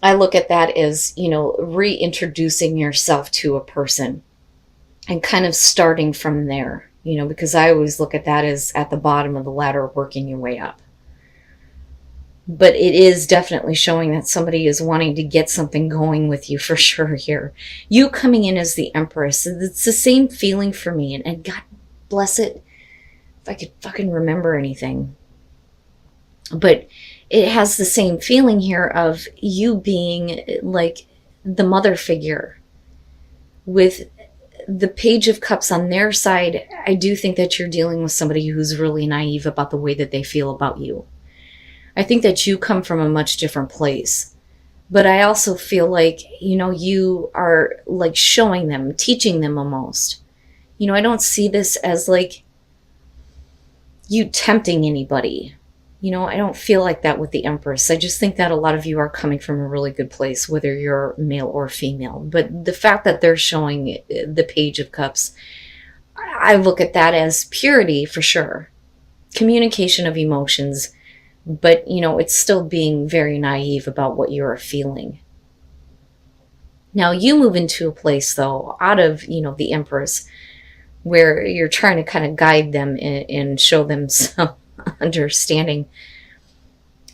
I look at that as, reintroducing yourself to a person and kind of starting from there, because I always look at that as at the bottom of the ladder, working your way up. But it is definitely showing that somebody is wanting to get something going with you for sure here. You coming in as the Empress, it's the same feeling for me. And God bless it if I could fucking remember anything. But it has the same feeling here of you being like the mother figure. With the Page of Cups on their side, I do think that you're dealing with somebody who's really naive about the way that they feel about you. I think that you come from a much different place. But I also feel like, you are like showing them, teaching them almost. I don't see this as like you tempting anybody. I don't feel like that with the Empress. I just think that a lot of you are coming from a really good place, whether you're male or female. But the fact that they're showing the Page of Cups, I look at that as purity for sure. Communication of emotions. But, it's still being very naive about what you're feeling. Now, you move into a place, though, out of, the Empress, where you're trying to kind of guide them and show them some understanding.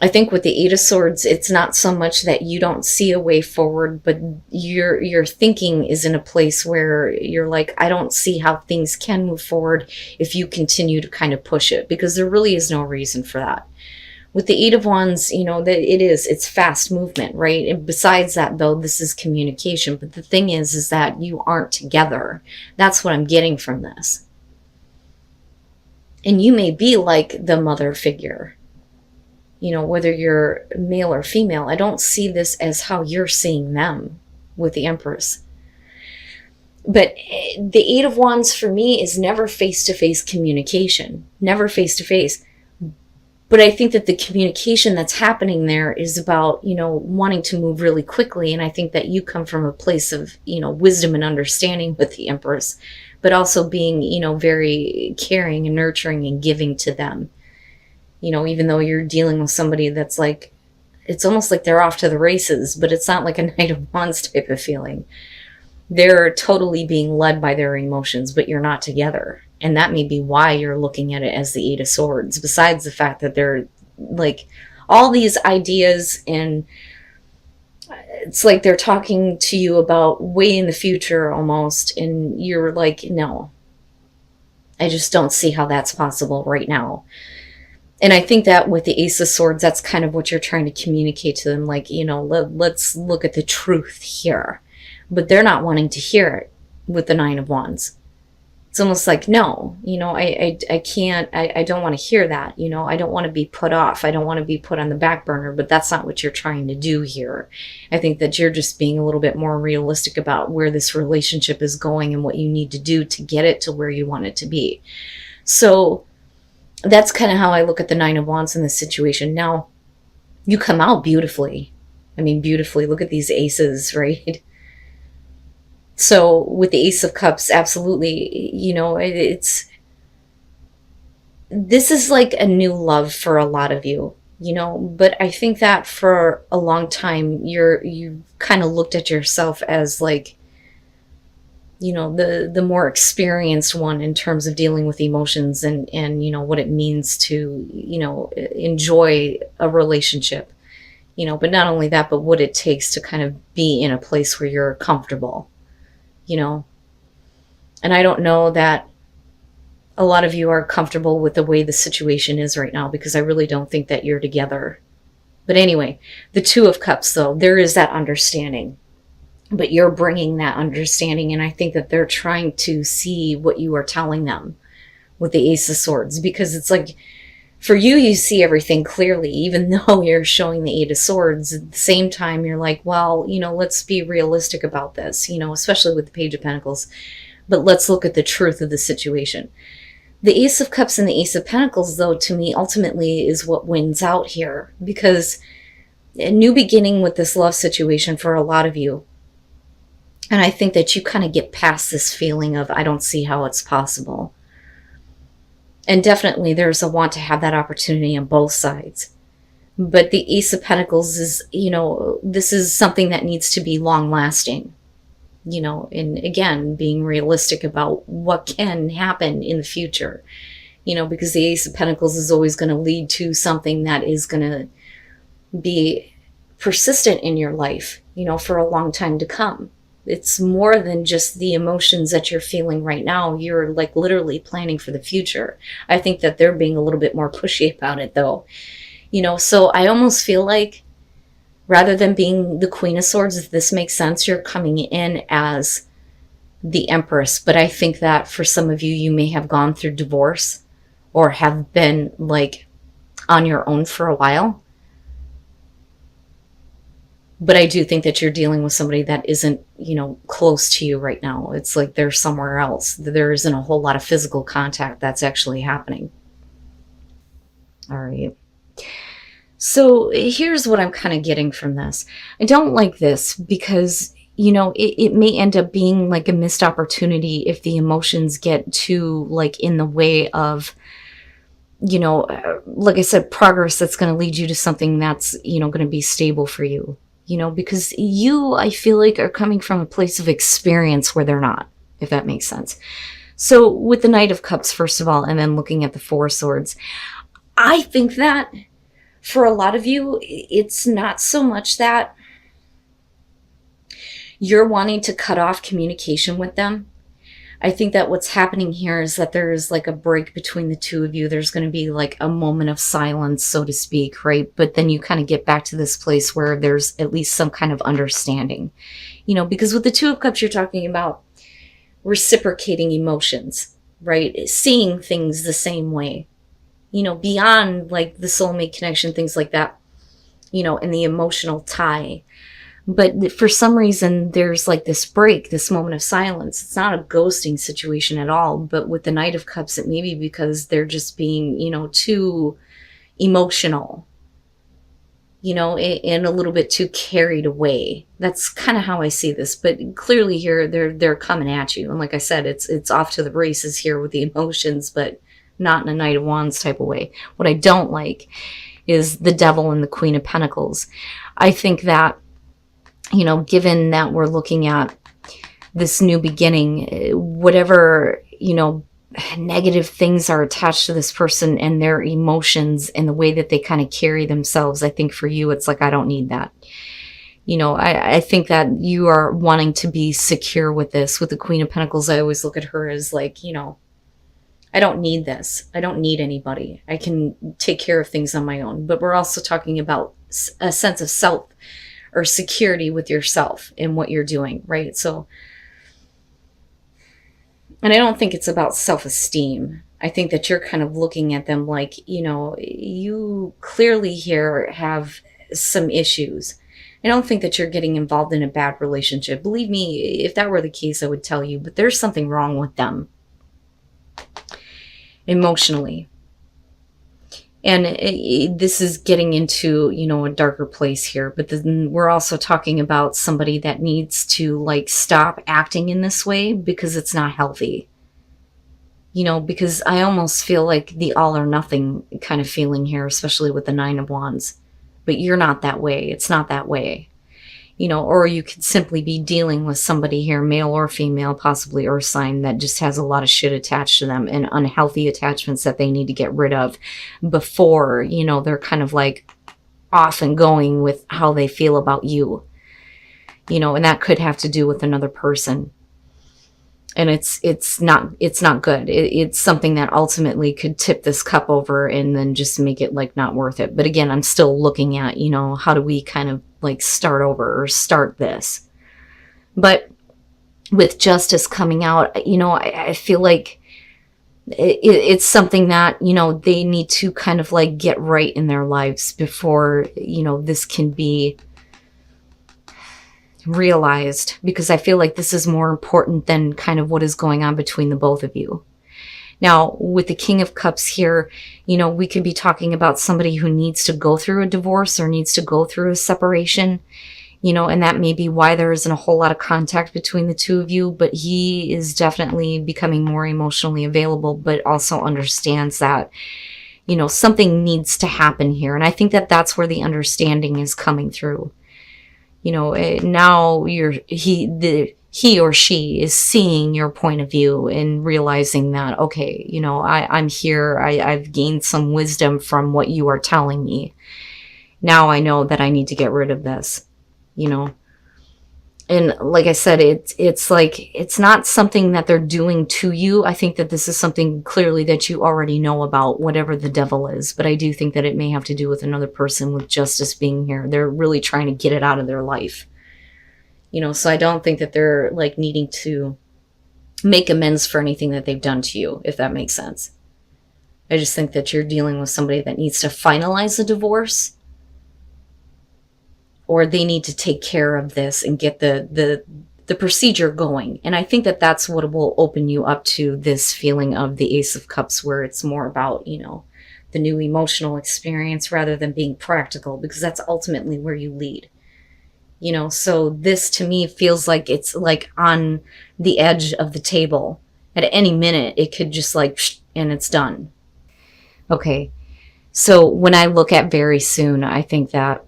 I think with the Eight of Swords, it's not so much that you don't see a way forward, but your thinking is in a place where you're like, I don't see how things can move forward if you continue to kind of push it, because there really is no reason for that. With the Eight of Wands, it's fast movement, right? And besides that, though, this is communication. But the thing is that you aren't together. That's what I'm getting from this. And you may be like the mother figure, whether you're male or female. I don't see this as how you're seeing them with the Empress. But the Eight of Wands for me is never face-to-face communication, never face-to-face. But I think that the communication that's happening there is about, wanting to move really quickly. And I think that you come from a place of, wisdom and understanding with the Empress, but also being, very caring and nurturing and giving to them. Even though you're dealing with somebody that's like, it's almost like they're off to the races, but it's not like a Knight of Wands type of feeling. They're totally being led by their emotions, but you're not together. And that may be why you're looking at it as the Eight of Swords, besides the fact that they're like all these ideas, and it's like they're talking to you about way in the future almost. And you're like, no, I just don't see how that's possible right now. And I think that with the Ace of Swords, that's kind of what you're trying to communicate to them. Like, let's look at the truth here. But they're not wanting to hear it with the Nine of Wands. It's almost like, no, I can't, I don't want to hear that. I don't want to be put off. I don't want to be put on the back burner, but that's not what you're trying to do here. I think that you're just being a little bit more realistic about where this relationship is going and what you need to do to get it to where you want it to be. So that's kind of how I look at the Nine of Wands in this situation. Now, you come out beautifully. I mean, beautifully. Look at these aces, right? So with the Ace of Cups, absolutely, this is like a new love for a lot of you, but I think that for a long time, you kind of looked at yourself as like, the more experienced one in terms of dealing with emotions and what it means to, enjoy a relationship, but not only that, but what it takes to kind of be in a place where you're comfortable. And I don't know that a lot of you are comfortable with the way the situation is right now, because I really don't think that you're together. But anyway, the Two of Cups, though, there is that understanding, but you're bringing that understanding. And I think that they're trying to see what you are telling them with the Ace of Swords, because it's like, for you, you see everything clearly, even though you're showing the Eight of Swords. At the same time, you're like, well, let's be realistic about this, especially with the Page of Pentacles. But let's look at the truth of the situation. The Ace of Cups and the Ace of Pentacles, though, to me, ultimately is what wins out here. Because a new beginning with this love situation for a lot of you. And I think that you kind of get past this feeling of, I don't see how it's possible. And definitely there's a want to have that opportunity on both sides. But the Ace of Pentacles is, this is something that needs to be long lasting, and again, being realistic about what can happen in the future, because the Ace of Pentacles is always going to lead to something that is going to be persistent in your life, for a long time to come. It's more than just the emotions that you're feeling right now. You're like literally planning for the future. I think that they're being a little bit more pushy about it though. So I almost feel like rather than being the Queen of Swords, if this makes sense, you're coming in as the Empress. But I think that for some of you, you may have gone through divorce or have been like on your own for a while. But I do think that you're dealing with somebody that isn't, close to you right now. It's like they're somewhere else. There isn't a whole lot of physical contact that's actually happening. All right. So here's what I'm kind of getting from this. I don't like this because, it may end up being like a missed opportunity if the emotions get too like in the way of, like I said, progress that's going to lead you to something that's, going to be stable for you, because you, I feel like, are coming from a place of experience where they're not, if that makes sense. So with the Knight of Cups, first of all, and then looking at the Four of Swords, I think that for a lot of you, it's not so much that you're wanting to cut off communication with them. I think that what's happening here is that there's like a break between the two of you. There's going to be like a moment of silence, so to speak, right? But then you kind of get back to this place where there's at least some kind of understanding, because with the Two of Cups, you're talking about reciprocating emotions, right? Seeing things the same way, beyond like the soulmate connection, things like that, and the emotional tie. But for some reason, there's like this break, this moment of silence. It's not a ghosting situation at all. But with the Knight of Cups, it may be because they're just being, too emotional, and a little bit too carried away. That's kind of how I see this. But clearly here, they're coming at you. And like I said, it's off to the races here with the emotions, but not in a Knight of Wands type of way. What I don't like is the Devil and the Queen of Pentacles. I think that, given that we're looking at this new beginning, whatever, negative things are attached to this person and their emotions and the way that they kind of carry themselves, I think for you, it's like, I don't need that. I think that you are wanting to be secure with this. With the Queen of Pentacles, I always look at her as like, I don't need this. I don't need anybody. I can take care of things on my own. But we're also talking about a sense of self or security with yourself and what you're doing, right? So, and I don't think it's about self-esteem. I think that you're kind of looking at them like, you clearly here have some issues. I don't think that you're getting involved in a bad relationship. Believe me, if that were the case, I would tell you, but there's something wrong with them emotionally. And this is getting into, a darker place here. But then we're also talking about somebody that needs to like stop acting in this way because it's not healthy. Because I almost feel like the all or nothing kind of feeling here, especially with the Nine of Wands. But you're not that way. It's not that way. Or you could simply be dealing with somebody here, male or female, possibly earth sign, that just has a lot of shit attached to them and unhealthy attachments that they need to get rid of before, they're kind of like off and going with how they feel about you, and that could have to do with another person. And it's not good. It's something that ultimately could tip this cup over and then just make it like not worth it. But again, I'm still looking at, how do we kind of like start over or start this? But with justice coming out, I feel like it's something that, they need to kind of like get right in their lives before, this can be realized, because I feel like this is more important than kind of what is going on between the both of you. Now, with the King of Cups here, we could be talking about somebody who needs to go through a divorce or needs to go through a separation, and that may be why there isn't a whole lot of contact between the two of you, but he is definitely becoming more emotionally available, but also understands that, You know, something needs to happen here. And I think that that's where the understanding is coming through. You know, now he or she is seeing your point of view and realizing that, okay, you know, I'm here. I've gained some wisdom from what you are telling me. Now I know that I need to get rid of this, you know. And like I said, it's like, it's not something that they're doing to you. I think that this is something clearly that you already know about, whatever the devil is. But I do think that it may have to do with another person, with justice being here. They're really trying to get it out of their life. You know, so I don't think that they're like needing to make amends for anything that they've done to you, if that makes sense. I just think that you're dealing with somebody that needs to finalize a divorce, or they need to take care of this and get the procedure going. And I think that that's what will open you up to this feeling of the Ace of Cups, where it's more about, you know, the new emotional experience rather than being practical, because that's ultimately where you lead. You know, so this to me feels like it's like on the edge of the table. At any minute, it could just like, and it's done. Okay, so when I look at very soon, I think that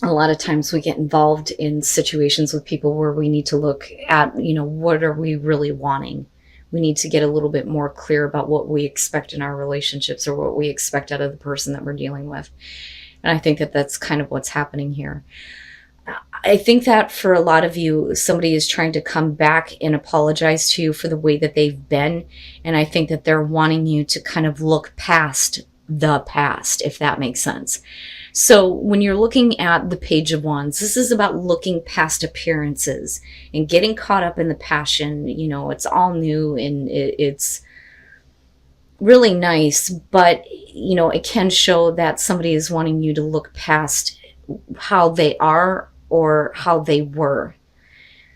a lot of times we get involved in situations with people where we need to look at, you know, what are we really wanting? We need to get a little bit more clear about what we expect in our relationships, or what we expect out of the person that we're dealing with. And I think that that's kind of what's happening here. I think that for a lot of you, somebody is trying to come back and apologize to you for the way that they've been. And I think that they're wanting you to kind of look past the past, if that makes sense. So when you're looking at the Page of Wands, this is about looking past appearances and getting caught up in the passion. You know, it's all new and it's really nice, but, you know, it can show that somebody is wanting you to look past how they are or how they were.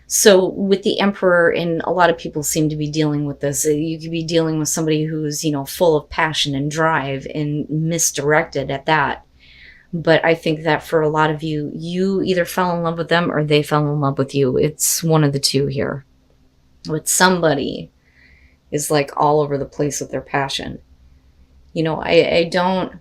So with the Emperor, and a lot of people seem to be dealing with this, you could be dealing with somebody who's, you know, full of passion and drive and misdirected at that. But I think that for a lot of you, you either fell in love with them or they fell in love with you. It's one of the two here. But somebody is like all over the place with their passion. You know, I don't...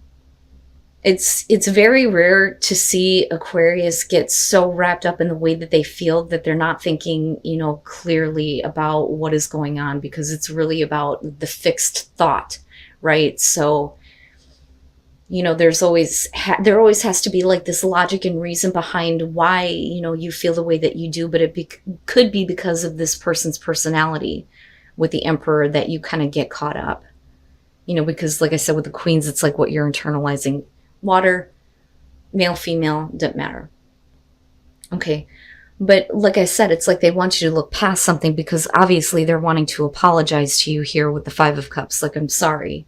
It's very rare to see Aquarius get so wrapped up in the way that they feel that they're not thinking, you know, clearly about what is going on, because it's really about the fixed thought, right? So, you know, there always has to be like this logic and reason behind why, you know, you feel the way that you do, but it could be because of this person's personality with the Emperor that you kind of get caught up. You know, because like I said, with the Queens, it's like what you're internalizing. Water, male, female, doesn't matter. Okay. But like I said, it's like they want you to look past something, because obviously they're wanting to apologize to you here with the Five of Cups. Like, I'm sorry.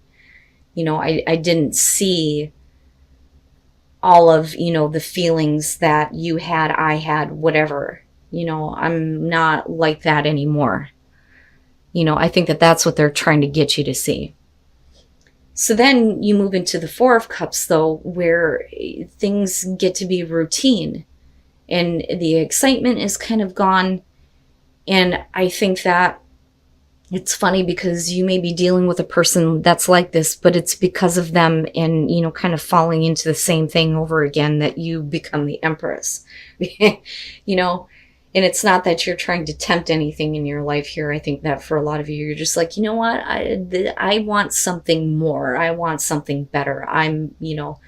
You know, I didn't see all of, you know, the feelings that you had, I had, whatever. You know, I'm not like that anymore. You know, I think that that's what they're trying to get you to see. So then you move into the Four of Cups, though, where things get to be routine and the excitement is kind of gone. And I think that it's funny, because you may be dealing with a person that's like this, but it's because of them and, you know, kind of falling into the same thing over again that you become the Empress. You know, and it's not that you're trying to tempt anything in your life here. I think that for a lot of you, you're just like, you know what? I want something more. I want something better. I'm, you know,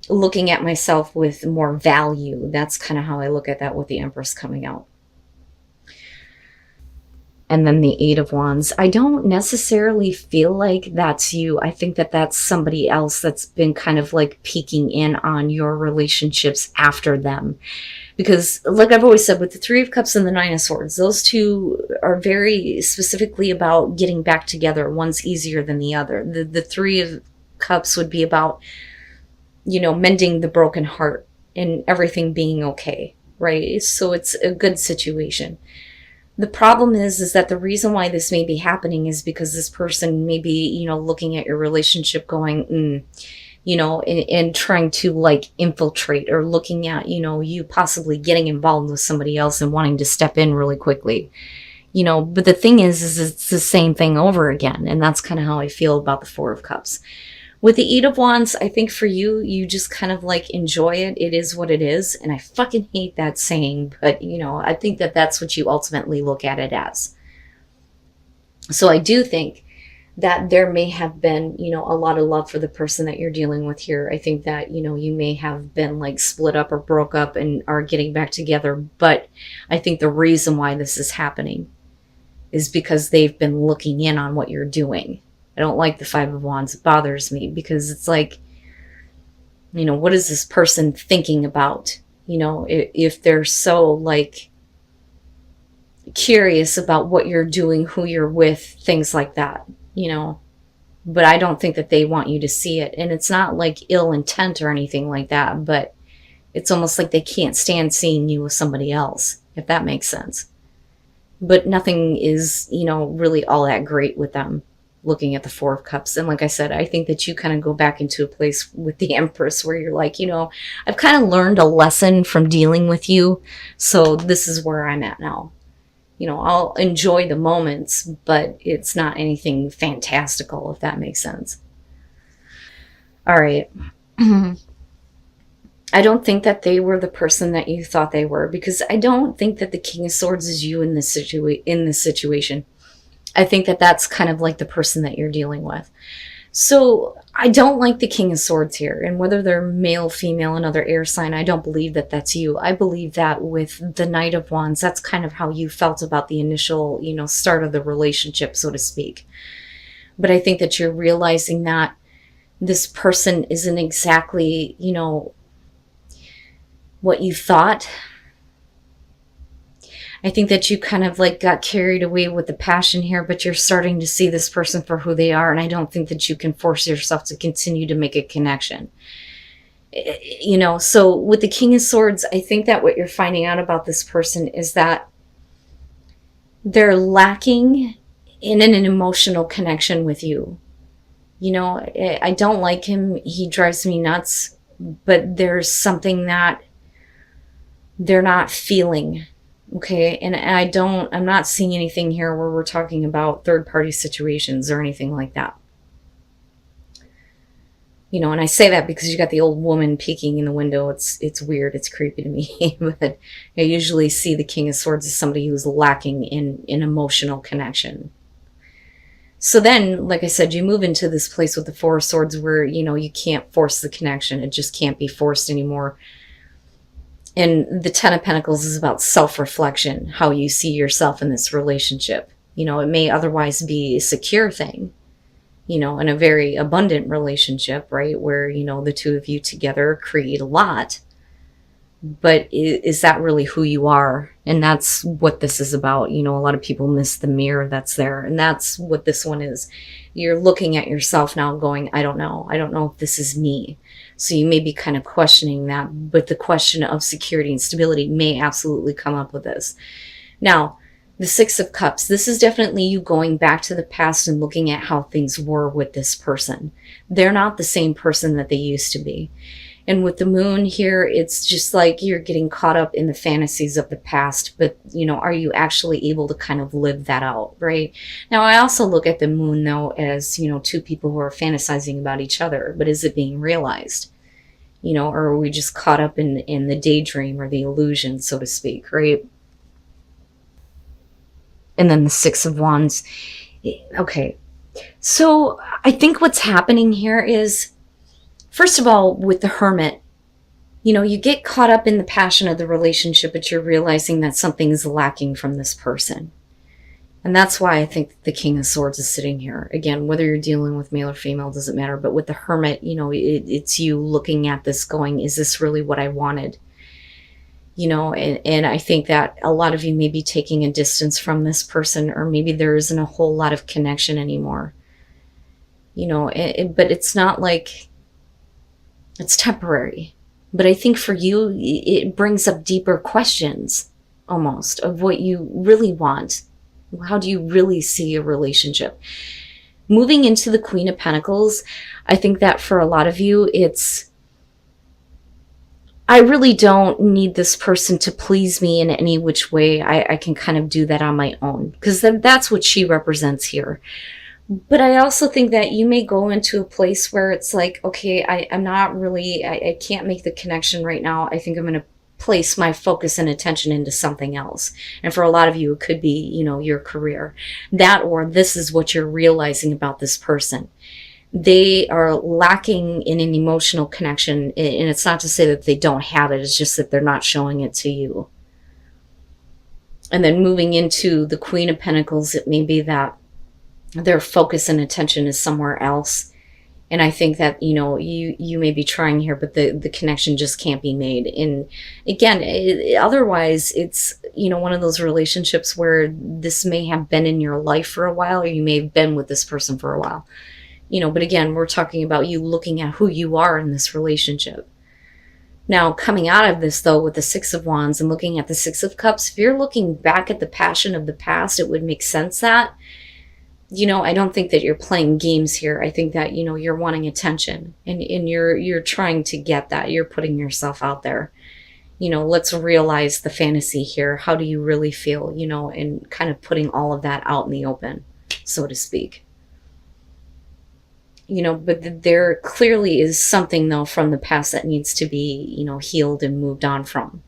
looking at myself with more value. That's kind of how I look at that with the Empress coming out. And then the Eight of Wands. I don't necessarily feel like that's you. I think that that's somebody else that's been kind of like peeking in on your relationships after them. Because like I've always said, with the Three of Cups and the Nine of Swords, those two are very specifically about getting back together. One's easier than the other. The Three of Cups would be about, you know, mending the broken heart and everything being okay, right? So it's a good situation. The problem is that the reason why this may be happening is because this person may be, you know, looking at your relationship going, you know, and trying to like infiltrate, or looking at, you know, you possibly getting involved with somebody else and wanting to step in really quickly. But the thing is it's the same thing over again. And that's kind of how I feel about the Four of Cups. With the Eight of Wands, I think for you, you just kind of like enjoy it. It is what it is. And I fucking hate that saying, but I think that that's what you ultimately look at it as. So I do think that there may have been, a lot of love for the person that you're dealing with here. I think that, you may have been like split up or broke up and are getting back together. But I think the reason why this is happening is because they've been looking in on what you're doing. I don't like the Five of Wands. It bothers me because it's like, what is this person thinking about? If they're so like curious about what you're doing, who you're with, things like that, but I don't think that they want you to see it. And it's not like ill intent or anything like that, but it's almost like they can't stand seeing you with somebody else, if that makes sense. But nothing is, really all that great with them, looking at the Four of Cups. And like I said, I think that you kind of go back into a place with the Empress where you're like, I've kind of learned a lesson from dealing with you. So this is where I'm at now. I'll enjoy the moments, but it's not anything fantastical, if that makes sense. All right. I don't think that they were the person that you thought they were, because I don't think that the King of Swords is you in this situation. I think that that's kind of like the person that you're dealing with. So I don't like the King of Swords here. And whether they're male, female, another air sign, I don't believe that that's you. I believe that with the Knight of Wands, that's kind of how you felt about the initial, start of the relationship, so to speak. But I think that you're realizing that this person isn't exactly, what you thought. I think that you kind of like got carried away with the passion here, but you're starting to see this person for who they are. And I don't think that you can force yourself to continue to make a connection. So with the King of Swords, I think that what you're finding out about this person is that they're lacking in an emotional connection with you. I don't like him. He drives me nuts, but there's something that they're not feeling. Okay. And I'm not seeing anything here where we're talking about third party situations or anything like that. And I say that because you got the old woman peeking in the window. It's weird. It's creepy to me, but I usually see the King of Swords as somebody who's lacking in emotional connection. So then, like I said, you move into this place with the Four of Swords where, you can't force the connection. It just can't be forced anymore. And the Ten of Pentacles is about self-reflection, how you see yourself in this relationship. It may otherwise be a secure thing, in a very abundant relationship, right? Where, the two of you together create a lot. But is that really who you are? And that's what this is about. A lot of people miss the mirror that's there. And that's what this one is. You're looking at yourself now going, I don't know. I don't know if this is me. So you may be kind of questioning that, but the question of security and stability may absolutely come up with this. Now, the Six of Cups, this is definitely you going back to the past and looking at how things were with this person. They're not the same person that they used to be. And with the Moon here, it's just like you're getting caught up in the fantasies of the past, but, are you actually able to kind of live that out, right? Now, I also look at the Moon, though, as, two people who are fantasizing about each other, but is it being realized? Or are we just caught up in the daydream or the illusion, so to speak, right? And then the Six of Wands. Okay, so I think what's happening here is, first of all, with the Hermit, you get caught up in the passion of the relationship, but you're realizing that something is lacking from this person. And that's why I think the King of Swords is sitting here. Again, whether you're dealing with male or female, doesn't matter. But with the Hermit, it's you looking at this going, is this really what I wanted? And I think that a lot of you may be taking a distance from this person, or maybe there isn't a whole lot of connection anymore. But it's not like it's temporary. But I think for you, it brings up deeper questions almost of what you really want. How do you really see a relationship? Moving into the Queen of Pentacles, I think that for a lot of you, I really don't need this person to please me in any which way. I can kind of do that on my own, because that's what she represents here. But I also think that you may go into a place where it's like, okay, I'm not really, I can't make the connection right now. I think I'm going to place my focus and attention into something else. And for a lot of you, it could be, your career. That, or this is what you're realizing about this person. They are lacking in an emotional connection. And it's not to say that they don't have it. It's just that they're not showing it to you. And then moving into the Queen of Pentacles, it may be that their focus and attention is somewhere else. And I think that, you may be trying here, but the connection just can't be made. And again, otherwise it's, one of those relationships where this may have been in your life for a while, or you may have been with this person for a while. But again, we're talking about you looking at who you are in this relationship. Now, coming out of this, though, with the Six of Wands and looking at the Six of Cups, if you're looking back at the passion of the past, it would make sense that, I don't think that you're playing games here. I think that, you're wanting attention, and you're trying to get that. You're putting yourself out there. Let's realize the fantasy here. How do you really feel, and kind of putting all of that out in the open, so to speak. But there clearly is something, though, from the past that needs to be, healed and moved on from.